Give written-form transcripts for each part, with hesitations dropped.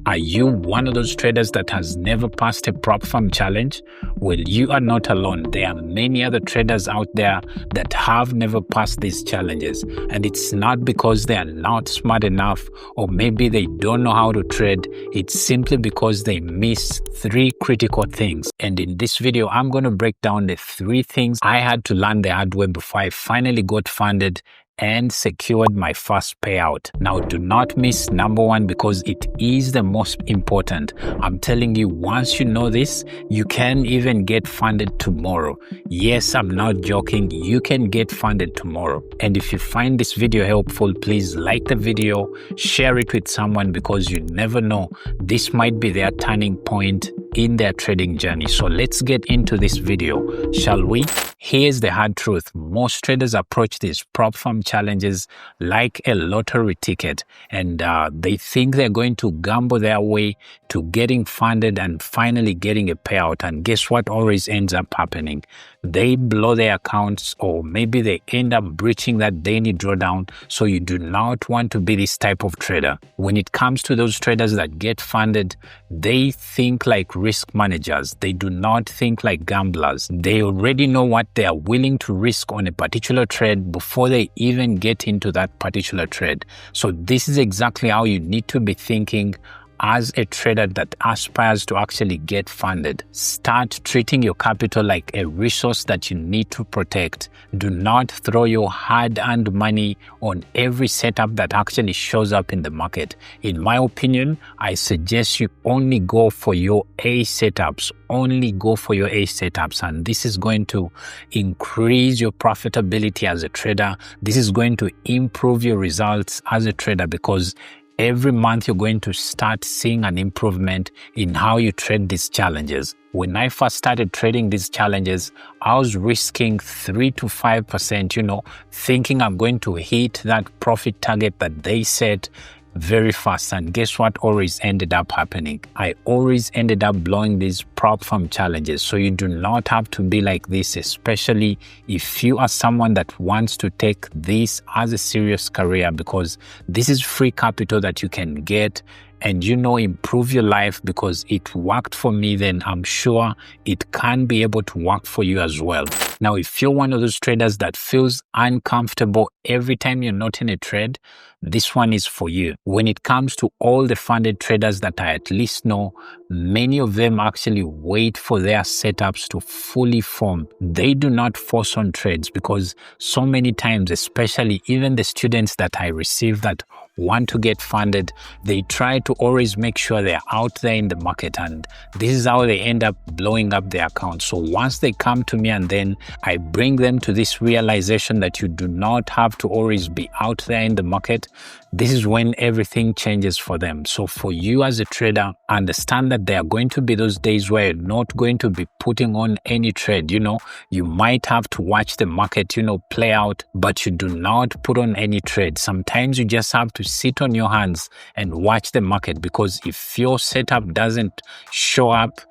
Are you one of those traders that has never passed a prop firm challenge? Well, you are not alone. There are many other traders out there that have never passed these challenges. And it's not because they are not smart enough or maybe they don't know how to trade. It's simply because they miss three critical things. And in this video, I'm going to break down the three things I had to learn the hard way before I finally got funded and secured my first payout. Now, do not miss number one because it is the most important. I'm telling you, once you know this, you can even get funded tomorrow. Yes, I'm not joking. You can get funded tomorrow. And if you find this video helpful, please like the video, share it with someone because you never know. This might be their turning point in their trading journey. So let's get into this video, shall we? Here's the hard truth. Most traders approach these prop firm challenges like a lottery ticket, and they think they're going to gamble their way to getting funded and finally getting a payout. And guess what always ends up happening? They blow their accounts, or maybe they end up breaching that daily drawdown. So you do not want to be this type of trader. When it comes to those traders that get funded, they think like risk managers. They do not think like gamblers. They already know what they are willing to risk on a particular trade before they even get into that particular trade. So this is exactly how you need to be thinking as a trader that aspires to actually get funded. Start treating your capital like a resource that you need to protect. Do not throw your hard-earned money on every setup that actually shows up in the market. In my opinion, I suggest you only go for your A setups. Only go for your A setups, and this is going to increase your profitability as a trader. This is going to improve your results as a trader because every month you're going to start seeing an improvement in how you trade these challenges. When I first started trading these challenges, I was risking 3 to 5%, thinking I'm going to hit that profit target that they set very fast. And guess what always ended up happening? I always ended up blowing these prop firm challenges. So you do not have to be like this, especially if you are someone that wants to take this as a serious career, because this is free capital that you can get and improve your life. Because it worked for me, then I'm sure it can be able to work for you as well. Now, if you're one of those traders that feels uncomfortable every time you're not in a trade, this one is for you. When it comes to all the funded traders that I at least know, many of them actually wait for their setups to fully form. They do not force on trades because so many times, especially even the students that I receive that want to get funded, they try to always make sure they're out there in the market, and this is how they end up blowing up their account. So once they come to me and then I bring them to this realization that you do not have to always be out there in the market, this is when everything changes for them. So for you as a trader, understand that there are going to be those days where you're not going to be putting on any trade. You might have to watch the market, play out, but you do not put on any trade. Sometimes you just have to sit on your hands and watch the market, because if your setup doesn't show up,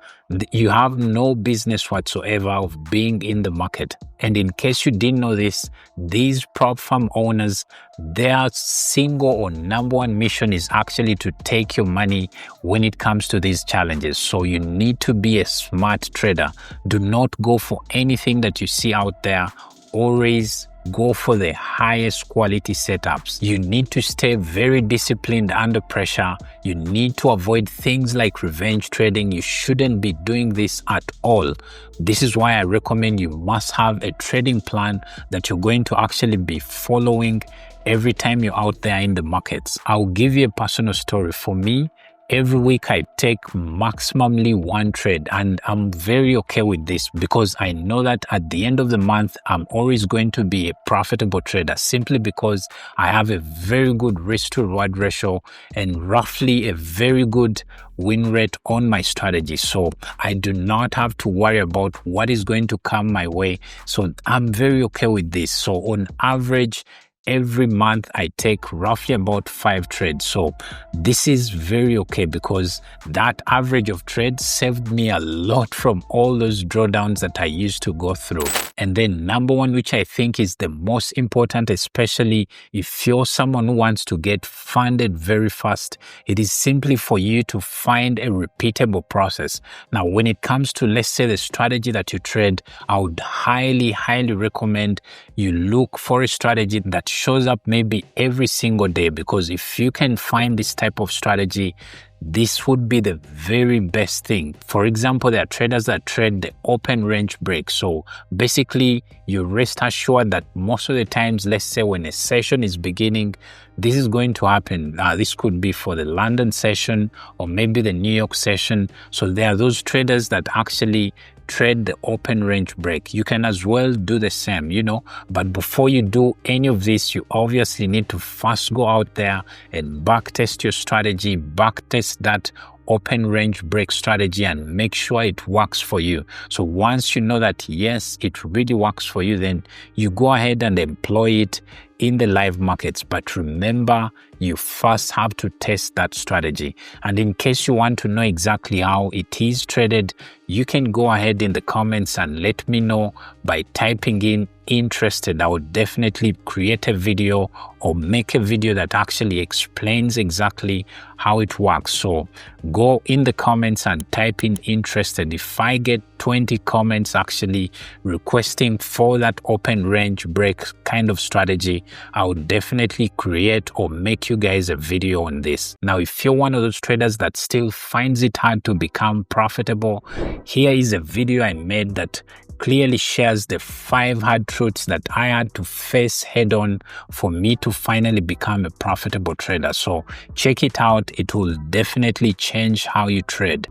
you have no business whatsoever of being in the market. And in case you didn't know this, these prop firm owners, their single or number one mission is actually to take your money when it comes to these challenges. So you need to be a smart trader. Do not go for anything that you see out there. Always go for the highest quality setups. You need to stay very disciplined under pressure. You need to avoid things like revenge trading. You shouldn't be doing this at all. This is why I recommend you must have a trading plan that you're going to actually be following every time you're out there in the markets. I'll give you a personal story. For me, every week I take maximally one trade, and I'm very okay with this because I know that at the end of the month, I'm always going to be a profitable trader, simply because I have a very good risk to reward ratio and roughly a very good win rate on my strategy. So I do not have to worry about what is going to come my way. So I'm very okay with this. So on average, every month I take roughly about 5 trades. So this is very okay because that average of trades saved me a lot from all those drawdowns that I used to go through. And then number one, which I think is the most important, especially if you're someone who wants to get funded very fast, it is simply for you to find a repeatable process. Now, when it comes to, let's say, the strategy that you trade, I would highly recommend you look for a strategy that shows up maybe every single day, because if you can find this type of strategy, this would be the very best thing. For example, there are traders that trade the open range break. So basically, you rest assured that most of the times, let's say when a session is beginning, this is going to happen. This could be for the London session or maybe the New York session. So there are those traders that actually trade the open range break. You can as well do the same, but before you do any of this, you obviously need to first go out there and backtest your strategy, backtest that open range break strategy and make sure it works for you. So once you know that, yes, it really works for you, then you go ahead and employ it in the live markets. But remember, you first have to test that strategy. And in case you want to know exactly how it is traded, you can go ahead in the comments and let me know by typing in interested. I would definitely create a video or make a video that actually explains exactly how it works. So go in the comments and type in interested. If I get 20 comments actually requesting for that open range break kind of strategy, I would definitely create or make you guys a video on this. Now, if you're one of those traders that still finds it hard to become profitable, here is a video I made that clearly shares the 5 hard truths that I had to face head on for me to finally become a profitable trader. So check it out. It will definitely change how you trade.